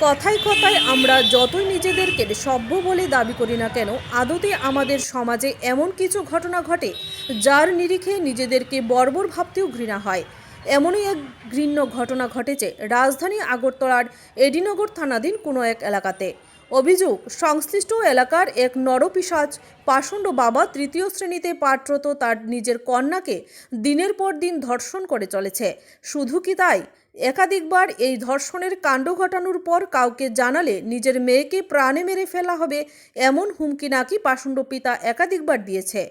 কথায় কথায় আমরা যতই নিজেদেরকে সভ্য বলে দাবি করি না কেন, আদতে আমাদের সমাজে এমন কিছু ঘটনা ঘটে যার নিরিখে নিজেদেরকে বর্বর ভাবতেও ঘৃণা হয়। এমনই এক ঘৃণ্য ঘটনা ঘটেছে রাজধানী আগরতলার এডিনগর থানাধীন কোনো এক এলাকাতে। অভিযোগ, সংশ্লিষ্ট এলাকার এক নরপিশাচ পাষণ্ড বাবা তৃতীয় শ্রেণীতে পাঠরত তার নিজের কন্যাকে দিনের পর দিন ধর্ষণ করে চলেছে। শুধু কি তাই, একাধিকবার এই ধর্ষণের কাণ্ড ঘটানোর পর কাউকে জানালে নিজের মেয়েকে প্রাণে মেরে ফেলা হবে এমন হুমকি নাকি পাষণ্ড পিতা একাধিকবার দিয়েছে।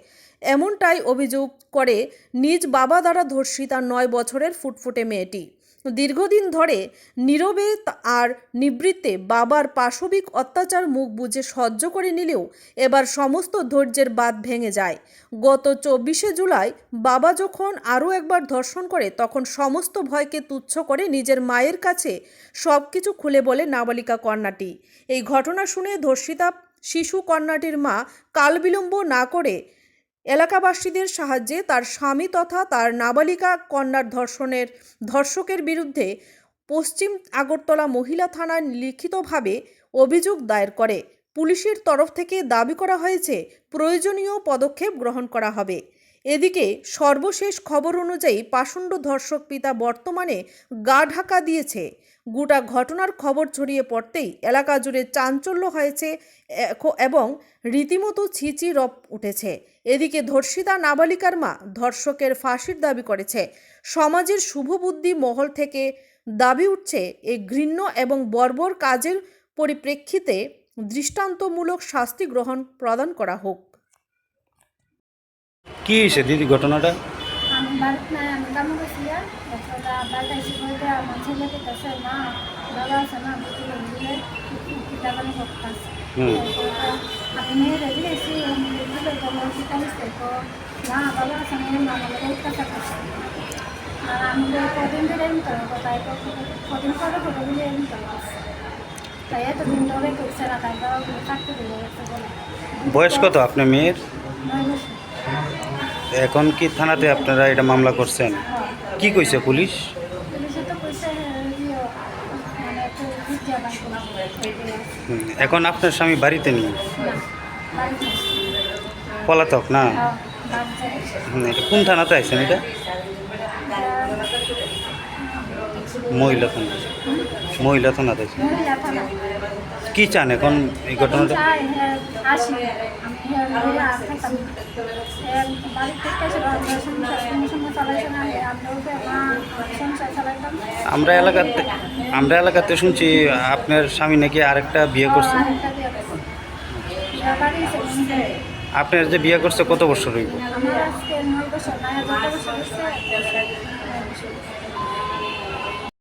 এমনটাই অভিযোগ করে নিজ বাবা দ্বারা ধর্ষিতা 9 বছরের ফুটফুটে মেয়েটি। দীর্ঘদিন ধরে নীরবে আর নিবৃত্তে বাবার পাশবিক অত্যাচার মুখ বুজে সহ্য করে নিলেও এবার সমস্ত ধৈর্যের বাঁধ ভেঙে যায়। গত 24শে জুলাই বাবা যখন আরও একবার ধর্ষণ করে, তখন সমস্ত ভয়কে তুচ্ছ করে নিজের মায়ের কাছে সব কিছু খুলে বলে নাবালিকা কন্যাটি। এই ঘটনা শুনে ধর্ষিতা শিশু কন্যাটির মা কালবিলম্ব না করে এলাকাবাসীদের সাহায্যে তার স্বামী তথা তার নাবালিকা কন্যার ধর্ষকের বিরুদ্ধে পশ্চিম আগরতলা মহিলা থানায় লিখিতভাবে অভিযোগ দায়ের করে। পুলিশের তরফ থেকে দাবি করা হয়েছে প্রয়োজনীয় পদক্ষেপ গ্রহণ করা হবে। এদিকে সর্বশেষ খবর অনুযায়ী পাষণ্ড ধর্ষক পিতা বর্তমানে গা ঢাকা দিয়েছে। গোটা ঘটনার খবর ছড়িয়ে পড়তেই এলাকা জুড়ে চাঞ্চল্য হয়েছে এবং রীতিমতো ছিচি রব উঠেছে। এদিকে ধর্ষিতা নাবালিকার মা ধর্ষকের ফাঁসির দাবি করেছে। সমাজের শুভবুদ্ধি মহল থেকে দাবি উঠছে এই ঘৃণ্য এবং বর্বর কাজের পরিপ্রেক্ষিতে দৃষ্টান্তমূলক শাস্তি প্রদান করা হোক। কি হয়েছে দিদি ঘটনাটা? আমি বাড়িতে নাই, আমি কামে গেছিলাম। বাড়িতে এসে বলতে আমার ছেলেকে কাছে মা বাবা আছে না বুঝলে বুঝলে কিতাবানি করতেছে। আমি মেয়েরে দিয়েছি বুঝলে তোমার কিতা হচ্ছে তো না বাবা আছে না আমাকে অত্যাচার করছে। আর আমি কদিন ধরে এমন তাই কদিন পরে করে দিলে এমন করছে। তাই এতদিন ধরে করছে না, তাই বাবা থাকতে দিলে বলে। বয়স কত আপনার মেয়ের? 9 বছর। এখন কি থানাতে আপনারা এটা মামলা করছেন? কি কইছে পুলিশ? পুলিশে তো কইছে মানে একটু ভিডিও বানাই। এখন আপনার স্বামী বাড়িতে নেই, পলাতক না? এটা কোন থানাতে আইছেন? এটা মহিলা থানাতে আইছেন। কি চান এখন এই ঘটনাটা? আমরা এলাকাতে শুনছি আপনার স্বামী নাকি আরেকটা বিয়ে করছে। আপনার যে বিয়ে করছে কত বছর হইব?